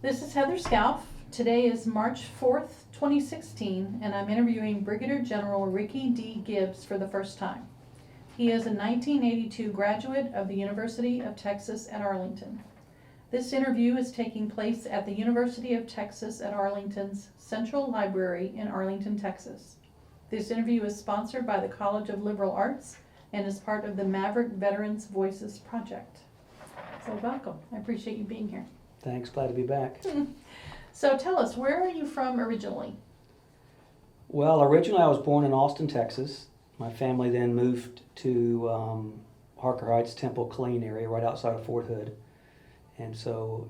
This is Heather Scalf. Today is March 4th, 2016, and I'm interviewing Brigadier General Ricky D. Gibbs for the first time. He is a 1982 graduate of the University of Texas at Arlington. This interview is taking place at the University of Texas at Arlington's Central Library in Arlington, Texas. This interview is sponsored by the College of Liberal Arts and is part of the Maverick Veterans Voices Project. So welcome. I appreciate you being here. Thanks, glad to be back. So tell us, where are you from originally? Well, originally I was born in Austin, Texas. My family then moved to Harker Heights, Temple, Killeen area, right outside of Fort Hood. And so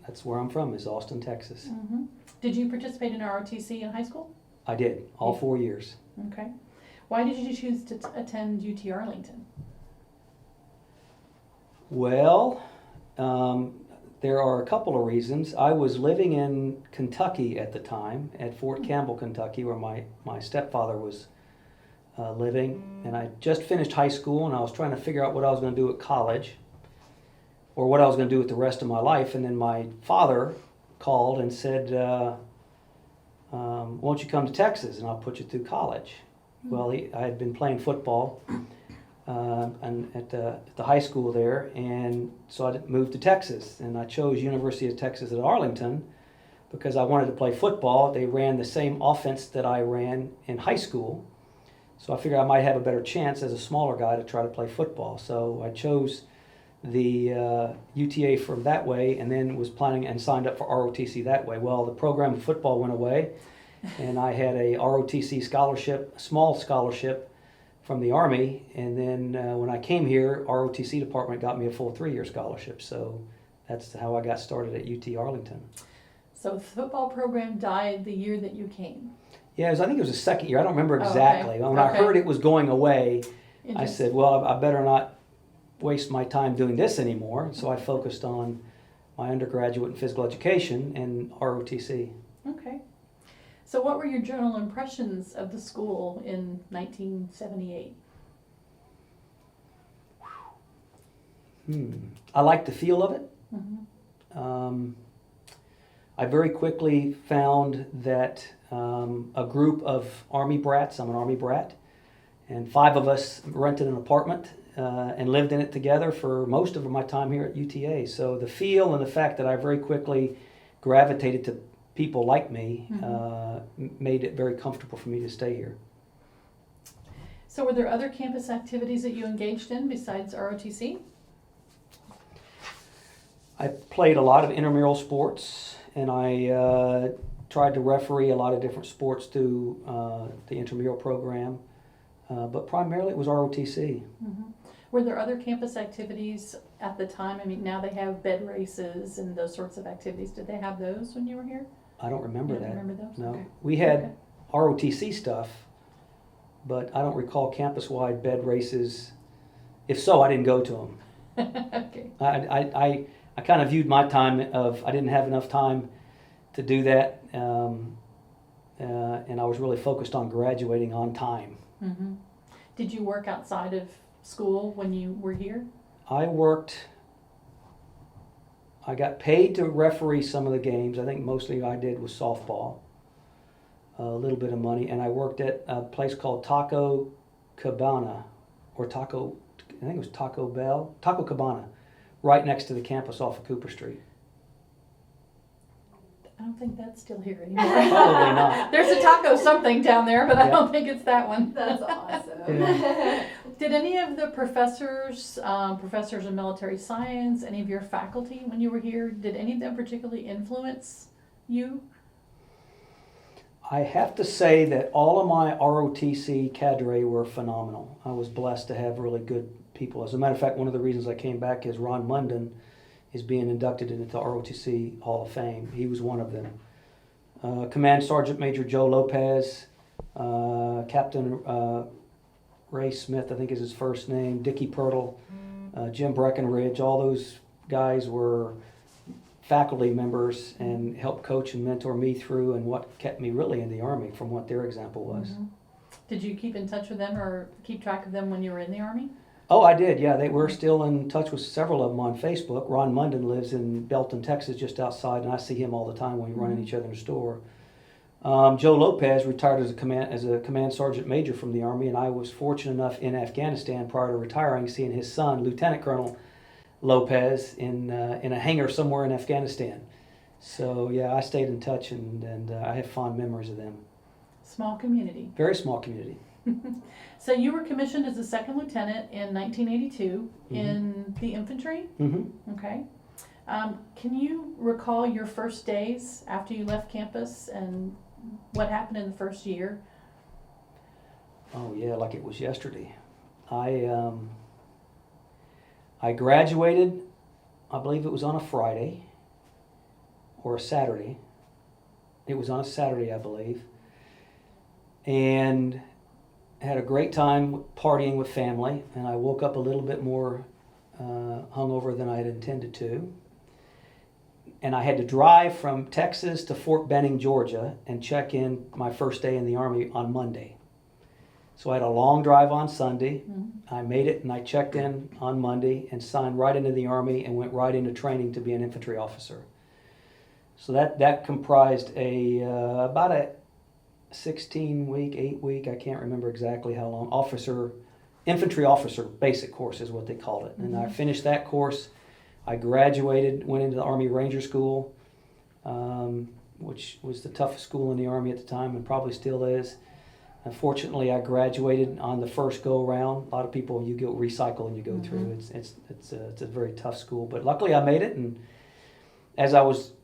that's where I'm from, is Austin, Texas. Mm-hmm. Did you participate in ROTC in high school? I did, all 4 years. Okay. Why did you choose to attend UT Arlington? Well, there are a couple of reasons. I was living in Kentucky at the time, at Fort Campbell, Kentucky, where my stepfather was living. And I just finished high school, and I was trying to figure out what I was going to do at college, or what I was going to do with the rest of my life. And then my father called and said, won't you come to Texas, and I'll put you through college. Mm-hmm. Well, I had been playing football and at the high school there, and so I moved to Texas, and I chose University of Texas at Arlington because I wanted to play football. They ran the same offense that I ran in high school, so I figured I might have a better chance as a smaller guy to try to play football. So I chose the UTA from that way, and then was planning and signed up for ROTC that way. Well, the program of football went away, and I had a ROTC scholarship, a small scholarship from the Army, and then when I came here, ROTC department got me a full 3-year scholarship. So that's how I got started at UT Arlington. So the football program died the year that you came? Yeah, I think it was the second year. I don't remember exactly. When I heard it was going away, I said, well, I better not waste my time doing this anymore. So I focused on my undergraduate in physical education and ROTC. Okay. So what were your general impressions of the school in 1978? I liked the feel of it. Mm-hmm. I very quickly found that a group of Army brats, I'm an Army brat, and 5 of us rented an apartment and lived in it together for most of my time here at UTA. So the feel and the fact that I very quickly gravitated to people like me made it very comfortable for me to stay here. So were there other campus activities that you engaged in besides ROTC? I played a lot of intramural sports, and I tried to referee a lot of different sports through the intramural program, but primarily it was ROTC. Mm-hmm. Were there other campus activities at the time? I mean, now they have bed races and those sorts of activities. Did they have those when you were here? I don't remember that. Remember those? No. Okay. We had ROTC stuff, but I don't recall campus-wide bed races. If so, I didn't go to them. Okay. I kind of viewed my time of, I didn't have enough time to do that, and I was really focused on graduating on time. Mm-hmm. Did you work outside of school when you were here? I got paid to referee some of the games. I think mostly I did was softball, a little bit of money, and I worked at a place called Taco Cabana, or I think it was Taco Cabana, right next to the campus off of Cooper Street. I don't think that's still here anymore. Probably not. There's a taco something down there, but I don't think it's that one. That's awesome. Yeah. Did any of the professors in military science, any of your faculty when you were here, did any of them particularly influence you? I have to say that all of my ROTC cadre were phenomenal. I was blessed to have really good people. As a matter of fact, one of the reasons I came back is Ron Munden is being inducted into the ROTC Hall of Fame. He was one of them. Command Sergeant Major Joe Lopez, Captain Ray Smith, I think is his first name, Dickie Pirtle, Jim Breckenridge, all those guys were faculty members and helped coach and mentor me through, and what kept me really in the Army from what their example was. Mm-hmm. Did you keep in touch with them or keep track of them when you were in the Army? Oh, I did, yeah. They were still in touch with several of them on Facebook. Ron Munden lives in Belton, Texas, just outside, and I see him all the time when we run into each other in the store. Joe Lopez retired as a command sergeant major from the Army, and I was fortunate enough in Afghanistan prior to retiring, seeing his son, Lieutenant Colonel Lopez, in a hangar somewhere in Afghanistan. So yeah, I stayed in touch, and I have fond memories of them. Small community. Very small community. So you were commissioned as a second lieutenant in 1982 in the infantry? Mm-hmm. Okay. Can you recall your first days after you left campus and what happened in the first year? Oh yeah, like it was yesterday. I graduated, I believe it was on a Friday or a Saturday. It was on a Saturday, I believe. And had a great time partying with family, and I woke up a little bit more hungover than I had intended to. And I had to drive from Texas to Fort Benning, Georgia, and check in my first day in the Army on Monday. So I had a long drive on Sunday. Mm-hmm. I made it, and I checked in on Monday and signed right into the Army and went right into training to be an infantry officer. So that comprised about a 16-week, 8-week, I can't remember exactly how long, infantry officer basic course is what they called it. And I finished that course. I graduated, went into the Army Ranger School, which was the toughest school in the Army at the time and probably still is. Unfortunately, I graduated on the first go-round. A lot of people, you go recycle and you go through. It's a very tough school, but luckily I made it. And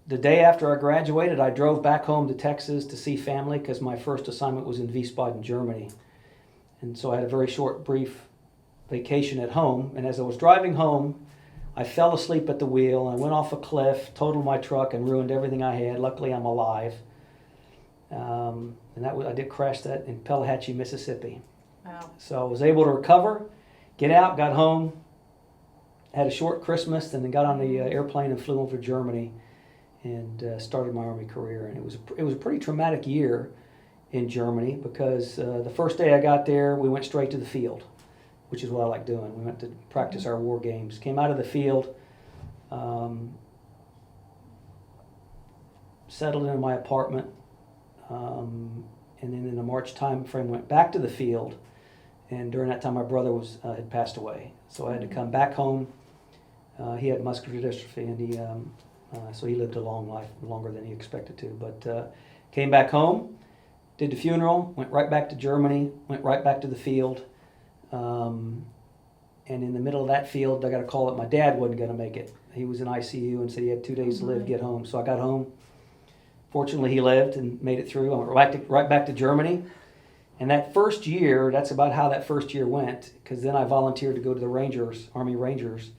the day after I graduated, I drove back home to Texas to see family because my first assignment was in Wiesbaden, Germany. And so I had a very short, brief vacation at home. And as I was driving home, I fell asleep at the wheel and I went off a cliff, totaled my truck, and ruined everything I had. Luckily, I'm alive. I did crash that in Pelahatchie, Mississippi. Wow. So I was able to recover, get out, got home, had a short Christmas, and then got on the airplane and flew over to Germany and started my Army career. And it was a pretty traumatic year in Germany because the first day I got there, we went straight to the field, which is what I like doing. We went to practice our war games. Came out of the field, settled in my apartment, and then in the March time frame went back to the field. And during that time, my brother had passed away, so I had to come back home. He had muscular dystrophy, and so he lived a long life, longer than he expected to. But came back home, did the funeral, went right back to Germany, went right back to the field. And in the middle of that field, I got a call that my dad wasn't going to make it. He was in ICU and said he had 2 days to live to get home. So I got home. Fortunately, he lived and made it through. I went right back to Germany. And that first year, that's about how that first year went, because then I volunteered to go to the Rangers, Army Rangers,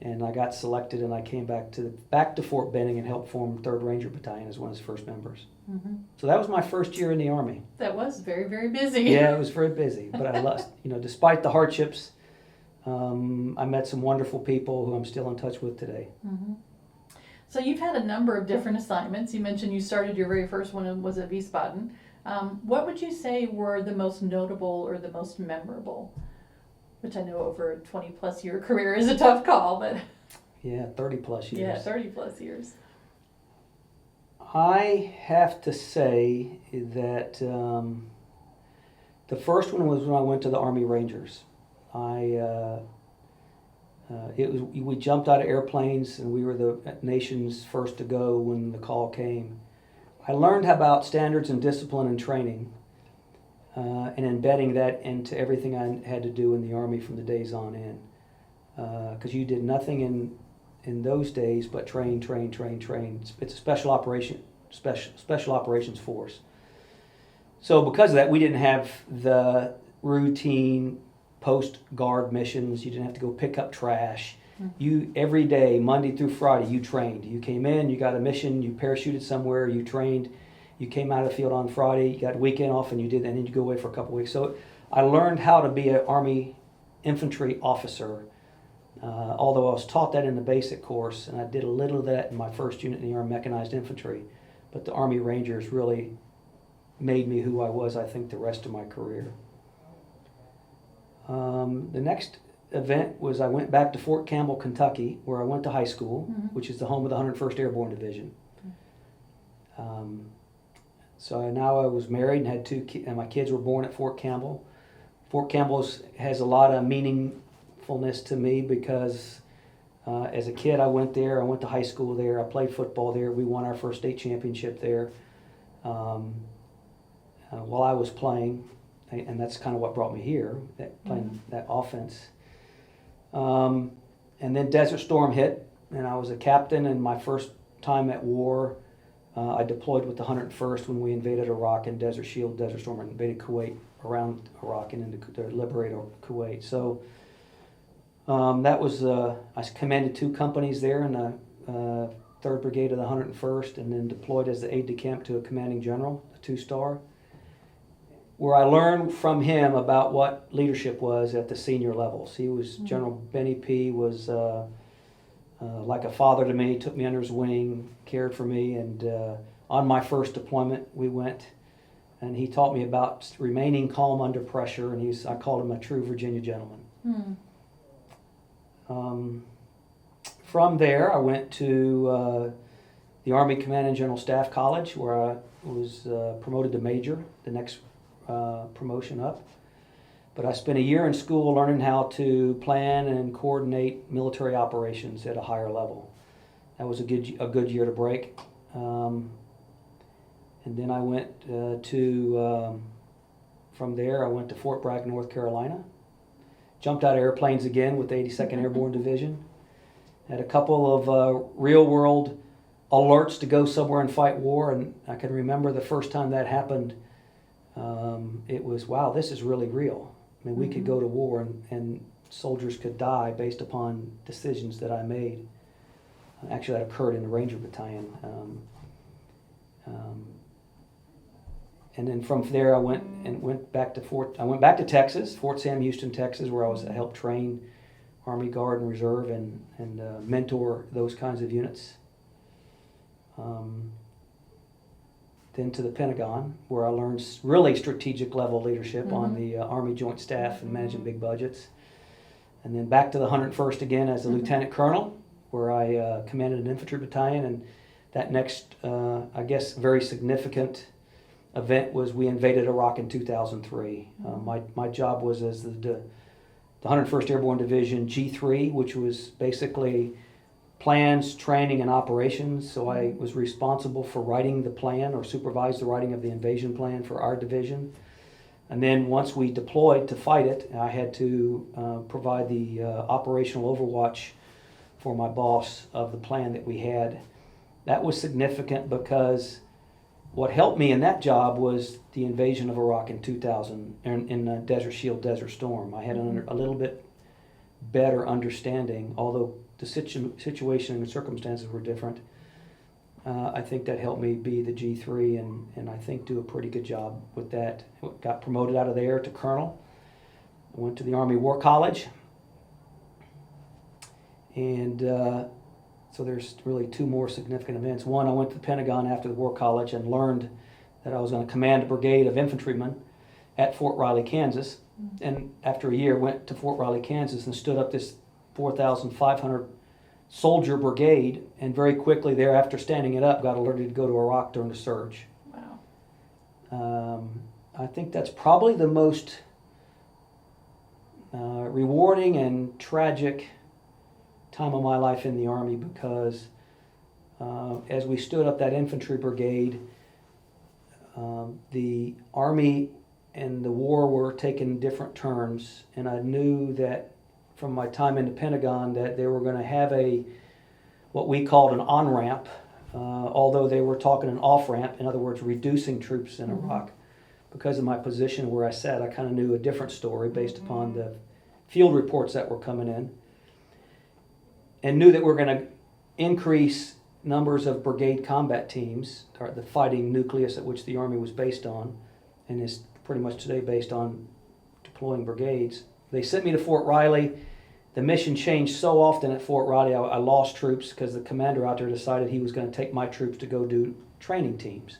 and I got selected, and I came back to Fort Benning and helped form 3rd Ranger Battalion as one of its first members. Mm-hmm. So that was my first year in the Army. That was very, very busy. Yeah, it was very busy, but I loved, despite the hardships, I met some wonderful people who I'm still in touch with today. Mm-hmm. So you've had a number of different assignments. You mentioned you started your very first one was at Wiesbaden. What would you say were the most notable or the most memorable? Which I know over a 20-plus year career is a tough call, but... Yeah, 30-plus years. Yeah, 30-plus years. I have to say that the first one was when I went to the Army Rangers. We jumped out of airplanes and we were the nation's first to go when the call came. I learned about standards and discipline and training and embedding that into everything I had to do in the Army from the days on in. Because you did nothing in those days but train. It's a special operations force. So because of that, we didn't have the routine post-guard missions. You didn't have to go pick up trash. You every day, Monday through Friday, you trained. You came in, you got a mission, you parachuted somewhere, you trained. You came out of the field on Friday, you got a weekend off, and then you go away for a couple of weeks. So I learned how to be an Army infantry officer. Although I was taught that in the basic course, and I did a little of that in my first unit in the Army Mechanized Infantry. But the Army Rangers really made me who I was, I think, the rest of my career. The next event was I went back to Fort Campbell, Kentucky, where I went to high school, which is the home of the 101st Airborne Division. So now I was married and had and my kids were born at Fort Campbell. Fort Campbell has a lot of meaningfulness to me because as a kid I went there, I went to high school there, I played football there, we won our first state championship there while I was playing, and that's kind of what brought me here, playing that offense. And then Desert Storm hit, and I was a captain, and my first time at war, I deployed with the 101st when we invaded Iraq, and Desert Shield, Desert Storm invaded Kuwait, around Iraq and into to liberate Kuwait. So that was, I commanded 2 companies there in the 3rd Brigade of the 101st, and then deployed as the aide-de-camp to a commanding general, a 2-star, where I learned from him about what leadership was at the senior levels. He was, General Benny P. was like a father to me, took me under his wing, cared for me, and on my first deployment we went, and he taught me about remaining calm under pressure, and I called him a true Virginia gentleman. From there I went to the Army Command and General Staff College, where I was promoted to major, the next promotion up. But I spent a year in school learning how to plan and coordinate military operations at a higher level. That was a good year to break. And then I went from there I went to Fort Bragg, North Carolina. Jumped out of airplanes again with the 82nd Airborne Division. Had a couple of real world alerts to go somewhere and fight war, and I can remember the first time that happened. It was, wow, this is really real. I mean, we could go to war and soldiers could die based upon decisions that I made. Actually, that occurred in the Ranger Battalion. And then from there, I went back to Texas, Fort Sam Houston, Texas, where I helped train Army Guard and Reserve and mentor those kinds of units. Then to the Pentagon, where I learned really strategic level leadership on the Army Joint Staff and managing big budgets. And then back to the 101st again as a lieutenant colonel, where I commanded an infantry battalion. And that next, I guess, very significant event was we invaded Iraq in 2003. My job was as the 101st Airborne Division G3, which was basically plans, training, and operations. So I was responsible for writing the plan or supervised the writing of the invasion plan for our division. And then once we deployed to fight it, I had to provide the operational overwatch for my boss of the plan that we had. That was significant because what helped me in that job was the invasion of Iraq in 2000 in Desert Shield, Desert Storm. I had a little bit better understanding, although the situation and the circumstances were different. I think that helped me be the G3 and I think do a pretty good job with that. Got promoted out of there to colonel. I went to the Army War College. And so there's really 2 more significant events. One, I went to the Pentagon after the War College and learned that I was going to command a brigade of infantrymen at Fort Riley, Kansas. And after a year, went to Fort Riley, Kansas and stood up this 4,500 soldier brigade, and very quickly thereafter, standing it up, got alerted to go to Iraq during the surge. Wow. I think that's probably the most rewarding and tragic time of my life in the Army, because as we stood up that infantry brigade, the Army and the war were taking different turns, and I knew that from my time in the Pentagon that they were going to have what we called an on-ramp, although they were talking an off-ramp, in other words, reducing troops in Iraq. Because of my position where I sat, I kind of knew a different story based upon the field reports that were coming in, and knew that we're going to increase numbers of brigade combat teams, or the fighting nucleus at which the Army was based on, and is pretty much today based on deploying brigades. They sent me to Fort Riley. The mission changed so often at Fort Riley, I lost troops because the commander out there decided he was going to take my troops to go do training teams.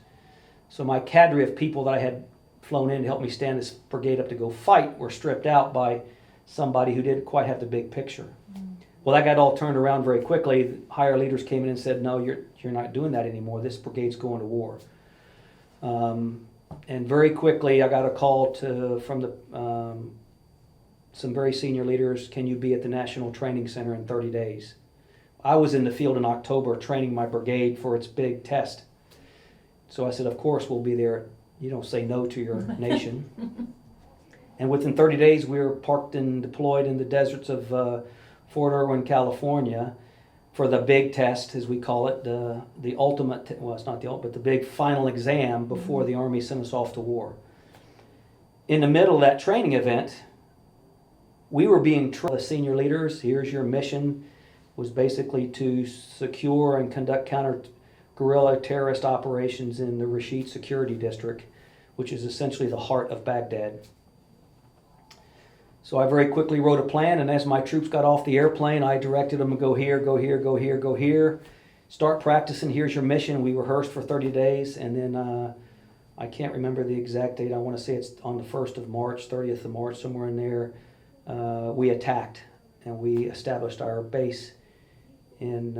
So my cadre of people that I had flown in to help me stand this brigade up to go fight were stripped out by somebody who didn't quite have the big picture. Well, that got all turned around very quickly. Higher leaders came in and said, no, you're not doing that anymore. This brigade's going to war. And very quickly I got a call from some very senior leaders, can you be at the National Training Center in 30 days? I was in the field in October training my brigade for its big test. So I said, of course we'll be there. You don't say no to your nation. And within 30 days we were parked and deployed in the deserts of Fort Irwin, California for the big test, as we call it, the ultimate, well, it's not the ultimate, but the big final exam before the Army sent us off to war. In the middle of that training event, we were being trained. The senior leaders, here's your mission, was basically to secure and conduct counter-guerrilla terrorist operations in the Rashid Security District, which is essentially the heart of Baghdad. So I very quickly wrote a plan, and as my troops got off the airplane, I directed them to go here, go here, go here, go here. Start practicing, here's your mission. We rehearsed for 30 days, and then I can't remember the exact date. I want to say it's on the 1st of March, 30th of March, somewhere in there. We attacked, and we established our base in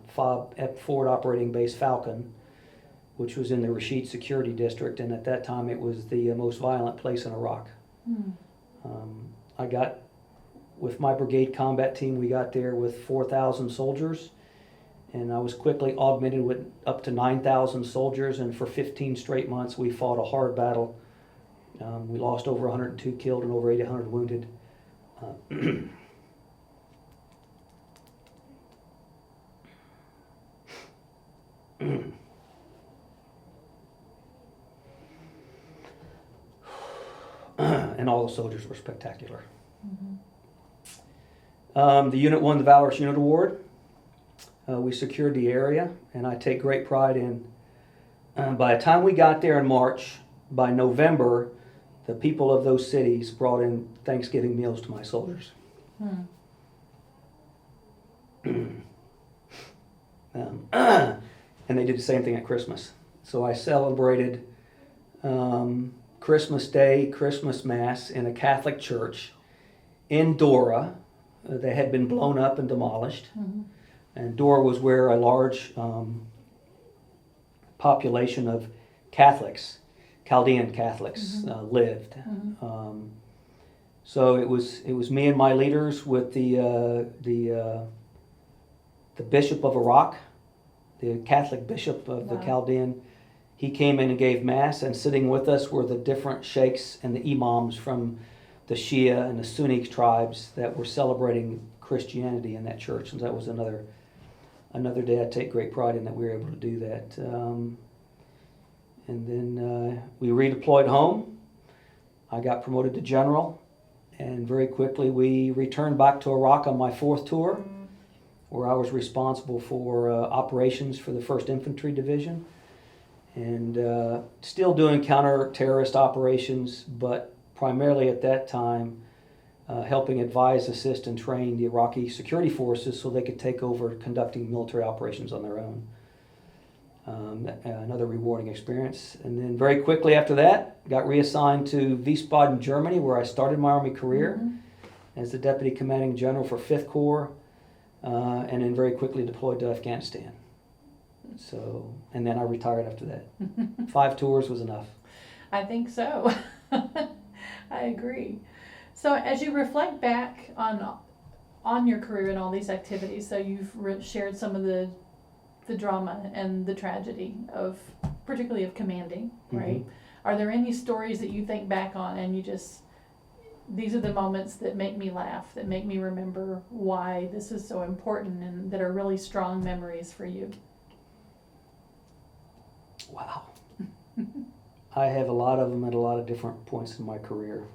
Forward Operating Base Falcon, which was in the Rashid Security District, and at that time it was the most violent place in Iraq. I got, with my brigade combat team, we got there with 4,000 soldiers, and I was quickly augmented with up to 9,000 soldiers, and for 15 straight months we fought a hard battle. We lost over 102 killed and over 800 wounded. And all the soldiers were spectacular. The unit won the Valorous Unit Award. We secured the area, and I take great pride in, by the time we got there in March, by November, the people of those cities brought in Thanksgiving meals to my soldiers. And they did the same thing at Christmas. So I celebrated Christmas Day, Christmas Mass in a Catholic church in Dora. They had been blown up and demolished. And Dora was where a large population of Catholics, Chaldean Catholics, lived. So it was me and my leaders with the Bishop of Iraq, the Catholic Bishop of the Chaldean. He came in and gave Mass, and sitting with us were the different sheikhs and the imams from the Shia and the Sunni tribes that were celebrating Christianity in that church. And that was another day I take great pride in that we were able to do that. And then we redeployed home. I got promoted to general, and very quickly we returned back to Iraq on my 4th tour, where I was responsible for operations for the 1st Infantry Division, and still doing counter-terrorist operations, but primarily at that time helping advise, assist, and train the Iraqi security forces so they could take over conducting military operations on their own. Another rewarding experience. And then very quickly after that, got reassigned to Wiesbaden, Germany, where I started my Army career as the Deputy Commanding General for 5th Corps, and then very quickly deployed to Afghanistan. So, and then I retired after that. 5 tours was enough. I think so. I agree. So as you reflect back on your career and all these activities, so you've shared some of the drama and the tragedy of, particularly of commanding, right? Are there any stories that you think back on and you just, these are the moments that make me laugh, that make me remember why this is so important, and that are really strong memories for you? Wow. I have a lot of them at a lot of different points in my career.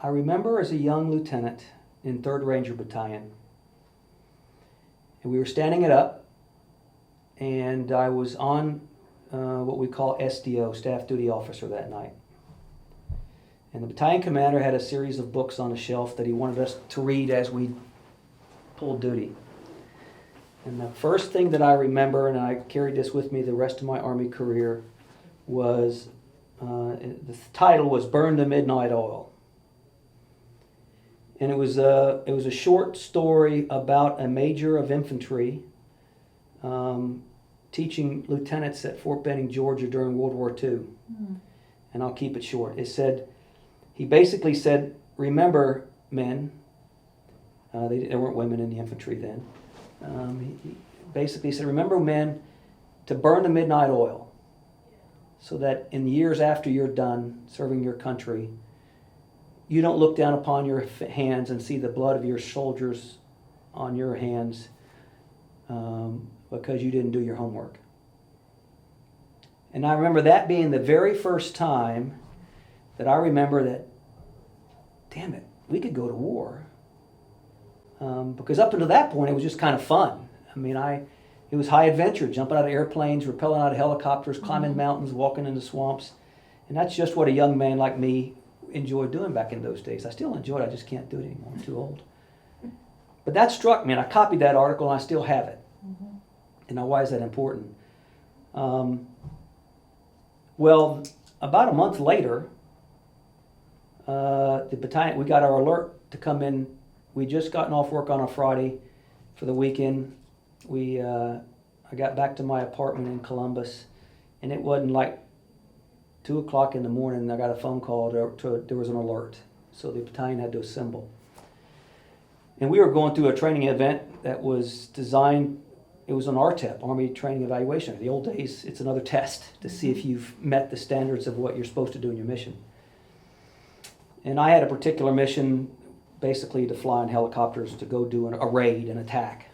I remember as a young lieutenant in 3rd Ranger Battalion, and we were standing it up, and I was on what we call SDO, Staff Duty Officer, that night. And the battalion commander had a series of books on the shelf that he wanted us to read as we pulled duty. And the first thing that I remember, and I carried this with me the rest of my Army career, was the title was "Burn the Midnight Oil," and it was a short story about a major of infantry teaching lieutenants at Fort Benning, Georgia during World War II. And I'll keep it short. It said, he basically said, remember, men. There weren't women in the infantry then. He basically said, remember, men, to burn the midnight oil, so that in the years after you're done serving your country, you don't look down upon your hands and see the blood of your soldiers on your hands because you didn't do your homework. And I remember that being the very first time that I remember that, damn it, we could go to war. Because up until that point, it was just kind of fun. I mean, it was high adventure, jumping out of airplanes, rappelling out of helicopters, climbing mountains, walking into swamps. And that's just what a young man like me enjoyed doing back in those days. I still enjoy it, I just can't do it anymore. I'm too old. But that struck me, and I copied that article, and I still have it. And now, why is that important? Well, about a month later, the battalion, we got our alert to come in. We'd just gotten off work on a Friday for the weekend. I got back to my apartment in Columbus, and it wasn't like 2 o'clock in the morning. I got a phone call. There was an alert, so the battalion had to assemble. And we were going through a training event that was designed. It was an RTEP, Army Training Evaluation. In the old days, it's another test to see if you've met the standards of what you're supposed to do in your mission. And I had a particular mission, basically to fly in helicopters to go do a raid, an attack.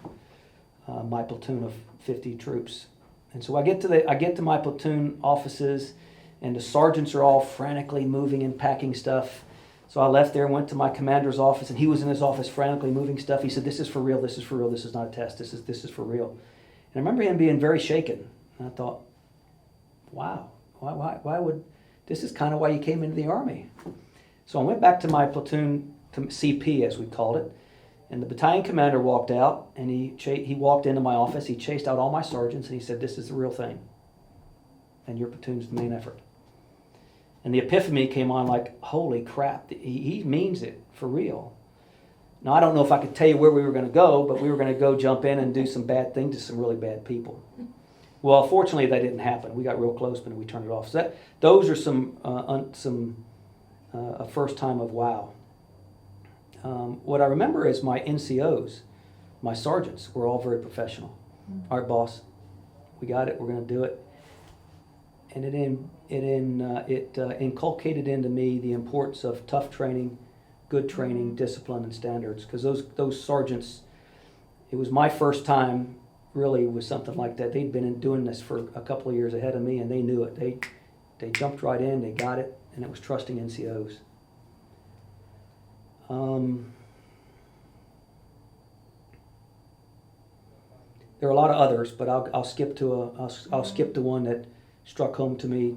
My platoon of 50 troops. And so I get to my platoon offices, and the sergeants are all frantically moving and packing stuff. So I left there and went to my commander's office, and he was in his office frantically moving stuff. He said, "This is for real, this is for real, this is not a test, this is for real." And I remember him being very shaken. And I thought, wow, why would, this is kind of why you came into the Army. So I went back to my platoon, to CP as we called it, and the battalion commander walked out, and he walked into my office, he chased out all my sergeants, and he said, "This is the real thing, and your platoon's the main effort." And the epiphany came on like, holy crap, he means it for real. Now, I don't know if I could tell you where we were going to go, but we were going to go jump in and do some bad things to some really bad people. Well, fortunately, that didn't happen. We got real close, but we turned it off. So those are a first time of wow. What I remember is my NCOs, my sergeants, were all very professional. All right, boss, we got it. We're going to do it. And it inculcated into me the importance of tough training, good training, discipline, and standards. Because those sergeants, it was my first time really with something like that. They'd been doing this for a couple of years ahead of me, and they knew it. They jumped right in, they got it, and it was trusting NCOs. There are a lot of others, but I'll skip to one that struck home to me.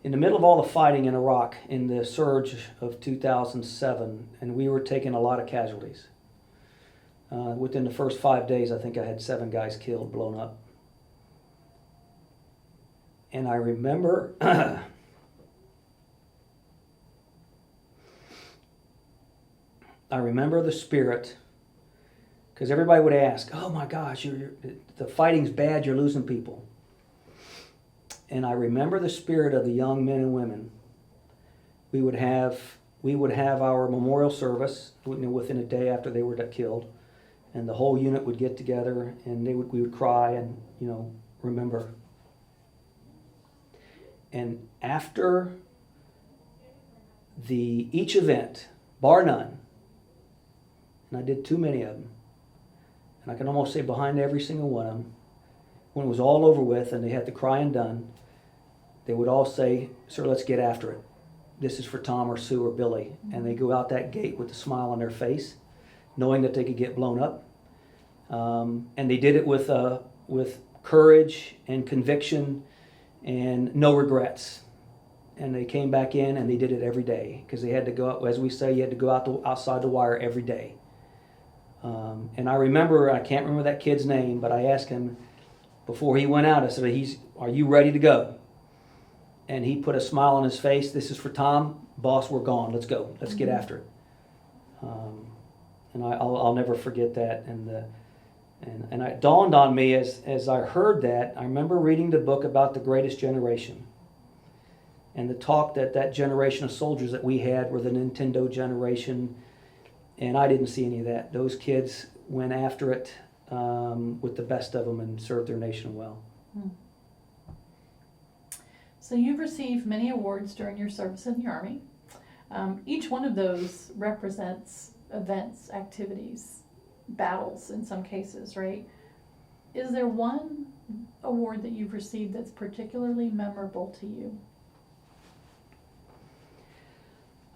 In the middle of all the fighting in Iraq in the surge of 2007, and we were taking a lot of casualties. Within the first 5 days, I think I had 7 guys killed, blown up. And I remember the spirit, because everybody would ask, "Oh my gosh, the fighting's bad, you're losing people." And I remember the spirit of the young men and women. We would have our memorial service within a day after they were killed, and the whole unit would get together, and we would cry and remember. And after each event, bar none, and I did too many of them, and I can almost say behind every single one of them, when it was all over with and they had the crying done, they would all say, "Sir, let's get after it. This is for Tom or Sue or Billy." And they go out that gate with a smile on their face, knowing that they could get blown up. And they did it with courage and conviction and no regrets. And they came back in and they did it every day, because they had to go out, as we say, you had to go outside the wire every day. And I remember, I can't remember that kid's name, but I asked him before he went out, I said, are you ready to go? And he put a smile on his face. This is for Tom. Boss, we're gone. Let's go. Let's get after it. And I'll never forget that. And it dawned on me as I heard that, I remember reading the book about the greatest generation. And the talk that generation of soldiers that we had were the Nintendo generation. And I didn't see any of that. Those kids went after it with the best of them and served their nation well. So you've received many awards during your service in the Army. Each one of those represents events, activities, battles in some cases, right? Is there one award that you've received that's particularly memorable to you?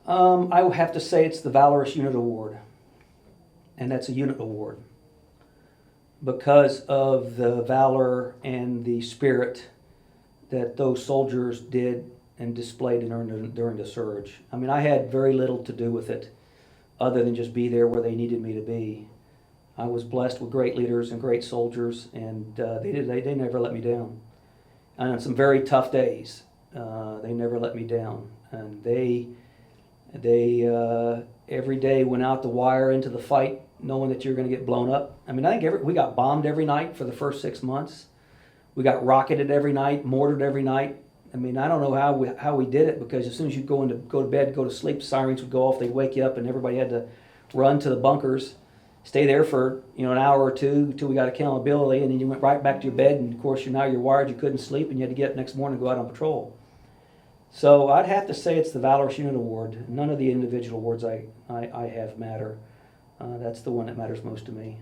I would have to say it's the Valorous Unit Award, and that's a unit award because of the valor and the spirit that those soldiers did and displayed during the surge. I mean, I had very little to do with it other than just be there where they needed me to be. I was blessed with great leaders and great soldiers, and they never let me down. And on some very tough days, they never let me down. And they every day went out the wire into the fight knowing that you're going to get blown up. I mean, I think we got bombed every night for the first 6 months. We got rocketed every night, mortared every night. I mean, I don't know how we did it, because as soon as you go to bed, go to sleep, sirens would go off, they'd wake you up, and everybody had to run to the bunkers, stay there for an hour or two until we got accountability, and then you went right back to your bed, and of course you're wired, you couldn't sleep, and you had to get up next morning and go out on patrol. So I'd have to say it's the Valorous Unit Award. None of the individual awards I have matter. That's the one that matters most to me.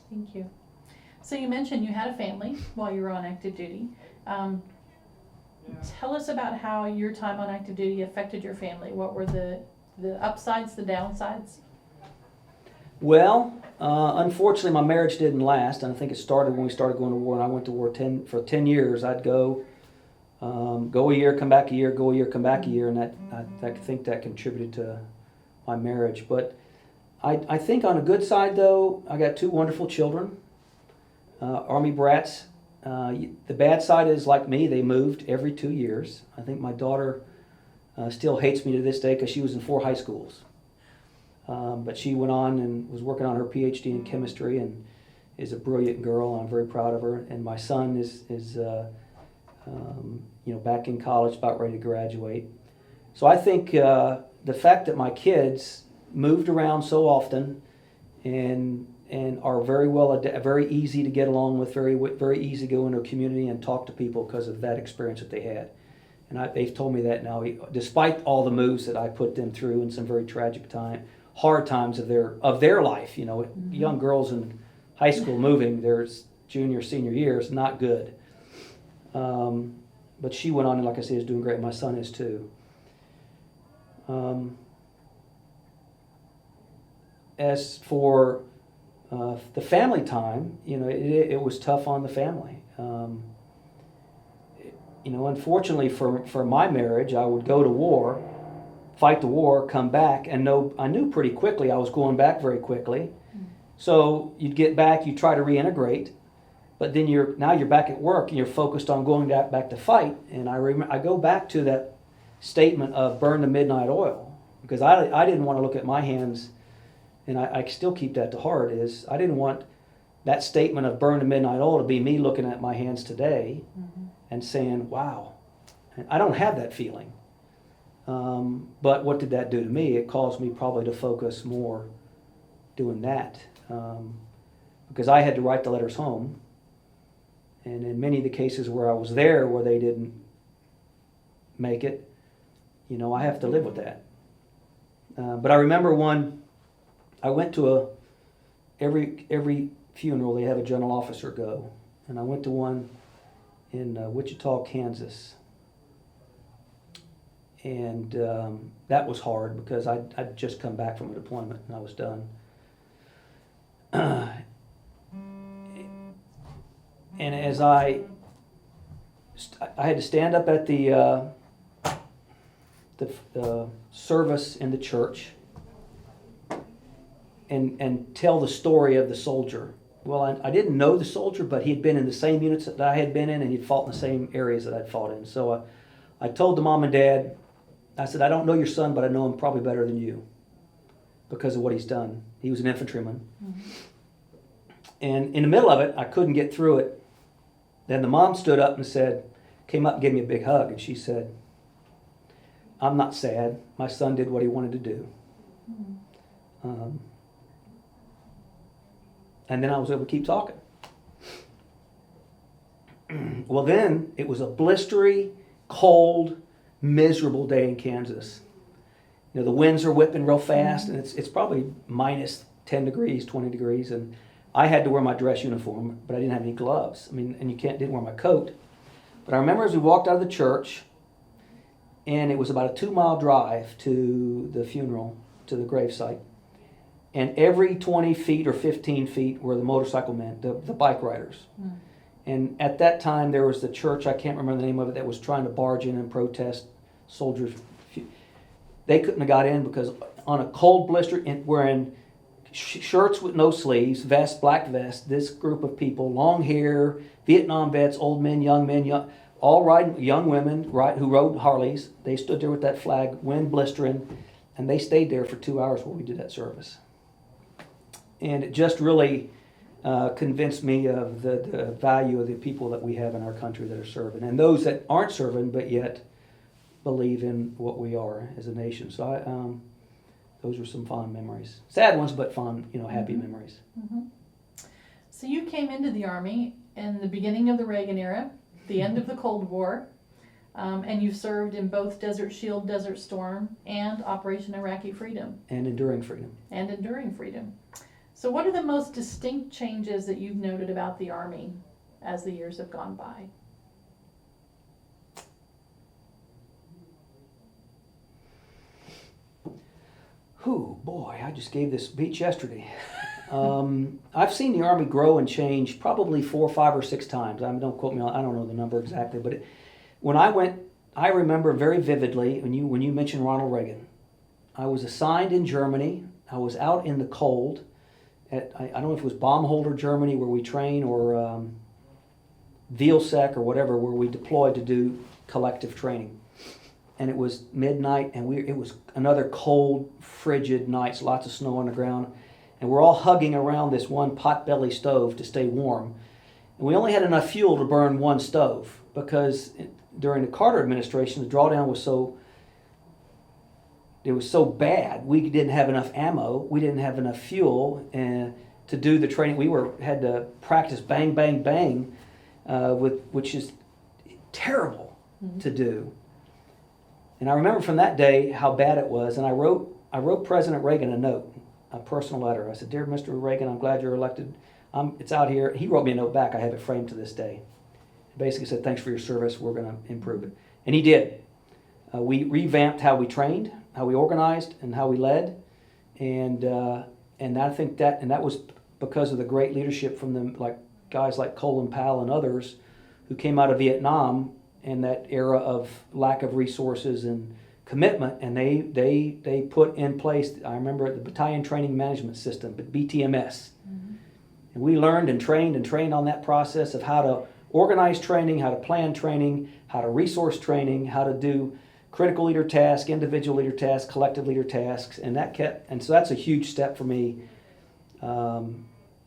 Thank you. So you mentioned you had a family while you were on active duty. Tell us about how your time on active duty affected your family. What were the upsides, the downsides? Well, unfortunately, my marriage didn't last, and I think it started when we started going to war. And I went to war for 10 years. I'd go a year, come back a year, go a year, come back a year, and I think that contributed to my marriage. But I think on a good side, though, I got 2 wonderful children, Army brats. The bad side is, like me, they moved every 2 years. I think my daughter still hates me to this day because she was in 4 high schools. But she went on and was working on her PhD in chemistry and is a brilliant girl. I'm very proud of her. And my son is back in college, about ready to graduate. So I think the fact that my kids moved around so often and are very easy to get along with, very easy to go into a community and talk to people because of that experience that they had. And they've told me that now, despite all the moves that I put them through in some very tragic hard times of their life. Mm-hmm. Young girls in high school moving their junior, senior years, not good. But she went on and, like I said, is doing great. My son is too. As for the family time, it was tough on the family. Unfortunately for my marriage, I would go to war, fight the war, come back, and I knew pretty quickly I was going back very quickly. Mm-hmm. So you'd get back, you try to reintegrate, but then you're back at work and you're focused on going back to fight. And I go back to that statement of burn the midnight oil, because I didn't want to look at my hands, and I still keep that to heart, is I didn't want that statement of burn the midnight oil to be me looking at my hands today. Mm-hmm. And saying, wow, and I don't have that feeling. But what did that do to me? It caused me probably to focus more doing that. Because I had to write the letters home. And in many of the cases where I was there where they didn't make it, I have to live with that. But I remember I went to every funeral they have a general officer go. And I went to one in Wichita, Kansas. And that was hard because I'd just come back from a deployment and I was done. And as I had to stand up at the service in the church, and tell the story of the soldier. Well, I didn't know the soldier, but he had been in the same units that I had been in, and he'd fought in the same areas that I'd fought in. So I told the mom and dad, I said, I don't know your son, but I know him probably better than you because of what he's done. He was an infantryman. Mm-hmm. And in the middle of it, I couldn't get through it. Then the mom stood up and came up and gave me a big hug, and she said, I'm not sad. My son did what he wanted to do. Mm-hmm. And then I was able to keep talking. Well, then it was a blistery, cold, miserable day in Kansas. You know, the winds are whipping real fast, and it's probably minus 10 degrees, 20 degrees, and I had to wear my dress uniform, but I didn't have any gloves. I mean, and didn't wear my coat. But I remember as we walked out of the church, and it was about a 2-mile drive to the funeral, to the gravesite. And every 20 feet or 15 feet were the motorcycle men, the bike riders. Mm. And at that time, there was the church, I can't remember the name of it, that was trying to barge in and protest soldiers. They couldn't have got in because on a cold blister, wearing shirts with no sleeves, vest, black vest, this group of people, long hair, Vietnam vets, old men, all riding, young women who rode Harleys. They stood there with that flag, wind blistering, and they stayed there for 2 hours while we did that service. And it just really convinced me of the value of the people that we have in our country that are serving, and those that aren't serving but yet believe in what we are as a nation. So those were some fond memories, sad ones, but fond, happy mm-hmm. memories. Mm-hmm. So you came into the Army in the beginning of the Reagan era, the end of the Cold War, and you served in both Desert Shield, Desert Storm, and Operation Iraqi Freedom. And Enduring Freedom. So what are the most distinct changes that you've noted about the Army as the years have gone by? Whew, boy, I just gave this speech yesterday. I've seen the Army grow and change probably 4, 5, or 6 times. Don't quote me on, I don't know the number exactly, but when I went, I remember very vividly when you mentioned Ronald Reagan. I was assigned in Germany. I was out in the cold. I don't know if it was Baumholder, Germany, where we train, or Vielseck or whatever, where we deployed to do collective training. And it was midnight, and it was another cold, frigid night, lots of snow on the ground. And we're all hugging around this one potbelly stove to stay warm. And we only had enough fuel to burn one stove because during the Carter administration, the drawdown was so bad. We didn't have enough ammo. We didn't have enough fuel to do the training. We had to practice bang, bang, bang, which is terrible mm-hmm. to do. And I remember from that day how bad it was. And I wrote President Reagan a note, a personal letter. I said, "Dear Mr. Reagan, I'm glad you're elected. It's out here." He wrote me a note back. I have it framed to this day. He basically said, "Thanks for your service. We're going to improve it." And he did. We revamped how we trained, how we organized, and how we led, and I think that was because of the great leadership from them, like guys like Colin Powell and others, who came out of Vietnam and that era of lack of resources and commitment, and they put in place. I remember the Battalion Training Management System, but BTMS, mm-hmm. and we learned and trained on that process of how to organize training, how to plan training, how to resource training, how to do critical leader tasks, individual leader tasks, collective leader tasks, and so that's a huge step for me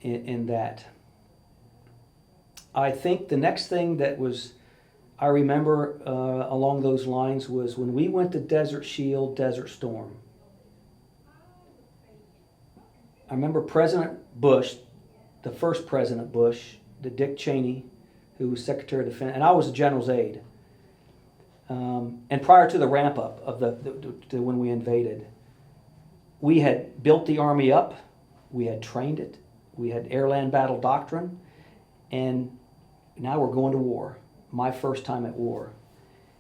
in that. I think the next thing that I remember along those lines was when we went to Desert Shield, Desert Storm. I remember President Bush, the first President Bush, the Dick Cheney, who was Secretary of Defense, and I was a general's aide. And prior to the ramp up of the when we invaded, we had built the Army up, we had trained it, we had air-land battle doctrine, and now we're going to war. My first time at war.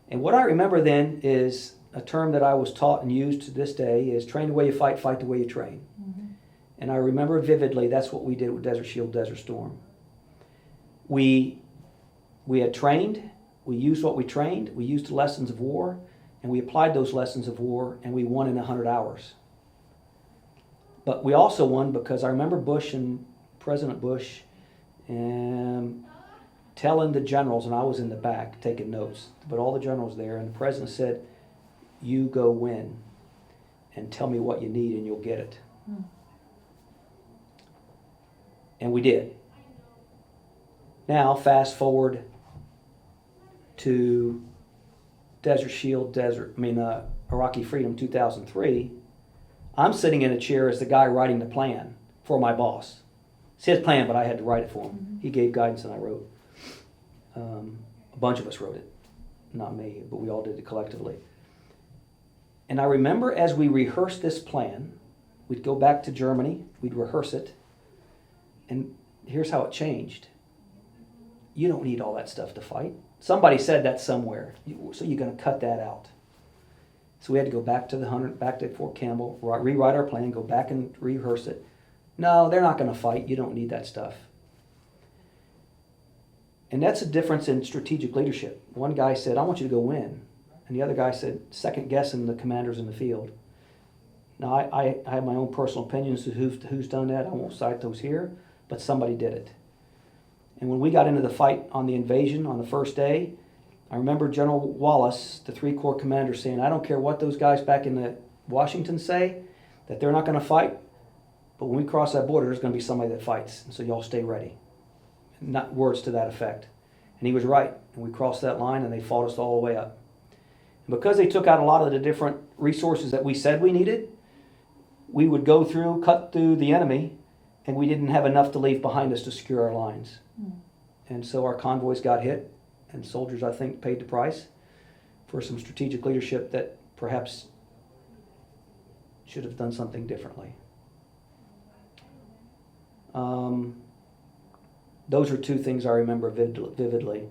And what I remember then is a term that I was taught and used to this day is train the way you fight, fight the way you train. Mm-hmm. And I remember vividly that's what we did with Desert Shield, Desert Storm. We had trained. We used what we trained, we used the lessons of war, and we applied those lessons of war, and we won in 100 hours. But we also won because I remember President Bush telling the generals, and I was in the back taking notes, but all the generals there, and the president said, "You go win and tell me what you need and you'll get it." And we did. Now, fast forward to Iraqi Freedom 2003. I'm sitting in a chair as the guy writing the plan for my boss. It's his plan, but I had to write it for him. He gave guidance and I wrote. A bunch of us wrote it. Not me, but we all did it collectively. And I remember as we rehearsed this plan, we'd go back to Germany, we'd rehearse it, and here's how it changed. You don't need all that stuff to fight. Somebody said that somewhere, so you're going to cut that out. So we had to go back to Fort Campbell, rewrite our plan, go back and rehearse it. No, they're not going to fight. You don't need that stuff. And that's a difference in strategic leadership. One guy said, "I want you to go win." And the other guy said, second guessing the commanders in the field. Now, I have my own personal opinions of who's done that. I won't cite those here, but somebody did it. And when we got into the fight on the invasion on the first day, I remember General Wallace, the 3 Corps commander, saying, "I don't care what those guys back in Washington say, that they're not going to fight, but when we cross that border, there's going to be somebody that fights, and so y'all stay ready." Not words to that effect. And he was right. And we crossed that line, and they fought us all the way up. And because they took out a lot of the different resources that we said we needed, we would cut through the enemy, and we didn't have enough to leave behind us to secure our lines. And so our convoys got hit, and soldiers, I think, paid the price for some strategic leadership that perhaps should have done something differently. Those are 2 things I remember vividly.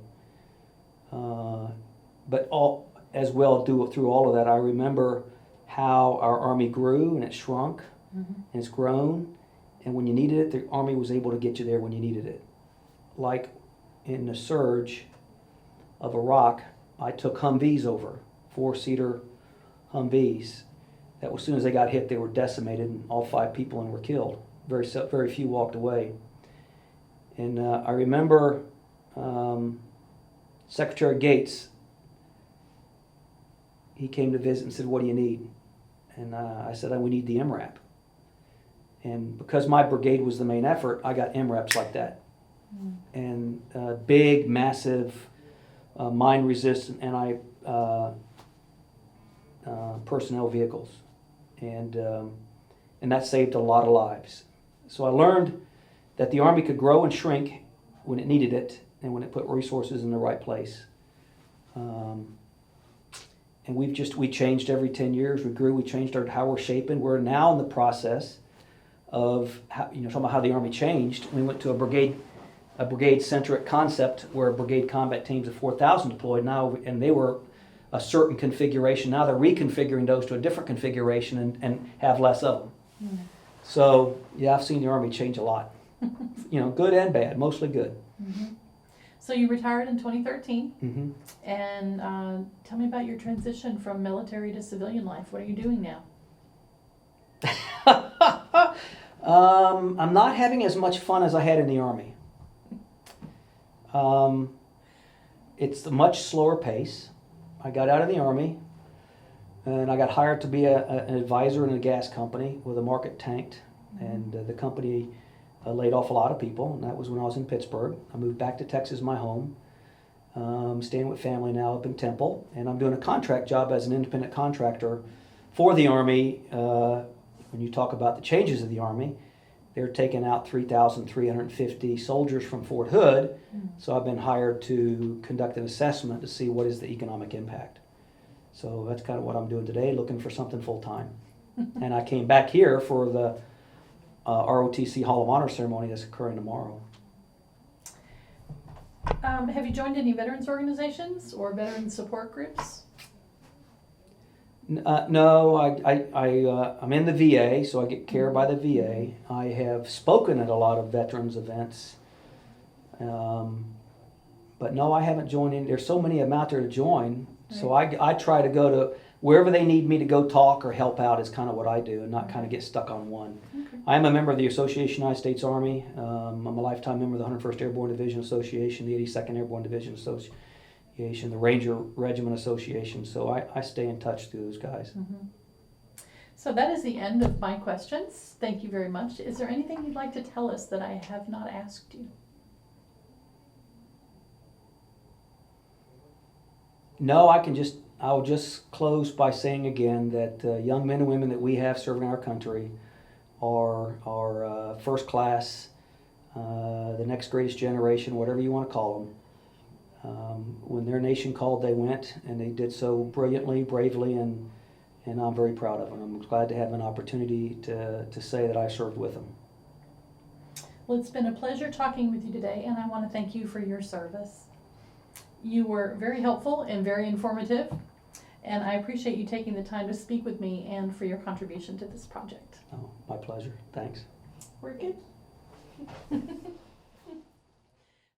But through all of that, I remember how our Army grew and it shrunk, and it's grown. And when you needed it, the Army was able to get you there when you needed it. Like in the surge of Iraq, I took Humvees over, 4-seater Humvees. That as soon as they got hit, they were decimated, and all 5 people in were killed. Very few walked away. And I remember Secretary Gates, he came to visit and said, "What do you need?" And I said, "We need the MRAP." And because my brigade was the main effort, I got MRAPs like that. And big, massive, mine-resistant personnel vehicles. And that saved a lot of lives. So I learned that the Army could grow and shrink when it needed it and when it put resources in the right place. And we changed every 10 years. We grew, we changed how we're shaping. We're now in the process of, talking about how the Army changed. We went to a brigade-centric concept where brigade combat teams of 4,000 deployed now, and they were a certain configuration. Now they're reconfiguring those to a different configuration and have less of them. So, yeah, I've seen the Army change a lot. Good and bad, mostly good. So you retired in 2013, and tell me about your transition from military to civilian life. What are you doing now? I'm not having as much fun as I had in the Army. It's a much slower pace. I got out of the Army, and I got hired to be an advisor in a gas company where the market tanked, and the company laid off a lot of people, and that was when I was in Pittsburgh. I moved back to Texas, my home. Staying with family now up in Temple, and I'm doing a contract job as an independent contractor for the Army. When you talk about the changes of the Army, they're taking out 3,350 soldiers from Fort Hood, so I've been hired to conduct an assessment to see what is the economic impact. So that's kind of what I'm doing today, looking for something full-time. And I came back here for the ROTC Hall of Honor ceremony that's occurring tomorrow. Have you joined any veterans organizations or veteran support groups? No, I'm in the VA, so I get care by the VA. I have spoken at a lot of veterans events, but no, I haven't joined in. There's so many of them out there to join, so I try to go to wherever they need me to go talk or help out is kind of what I do, and not kind of get stuck on one. Okay. I am a member of the Association of United States Army. I'm a lifetime member of the 101st Airborne Division Association, the 82nd Airborne Division Association, the Ranger Regiment Association. So I stay in touch through those guys. Mm-hmm. So that is the end of my questions. Thank you very much. Is there anything you'd like to tell us that I have not asked you? No, I'll just close by saying again that young men and women that we have serving our country are first class, the next greatest generation, whatever you want to call them. When their nation called, they went, and they did so brilliantly, bravely, and I'm very proud of them. I'm glad to have an opportunity to say that I served with them. Well, it's been a pleasure talking with you today, and I want to thank you for your service. You were very helpful and very informative, and I appreciate you taking the time to speak with me and for your contribution to this project. Oh, my pleasure. Thanks. We're good.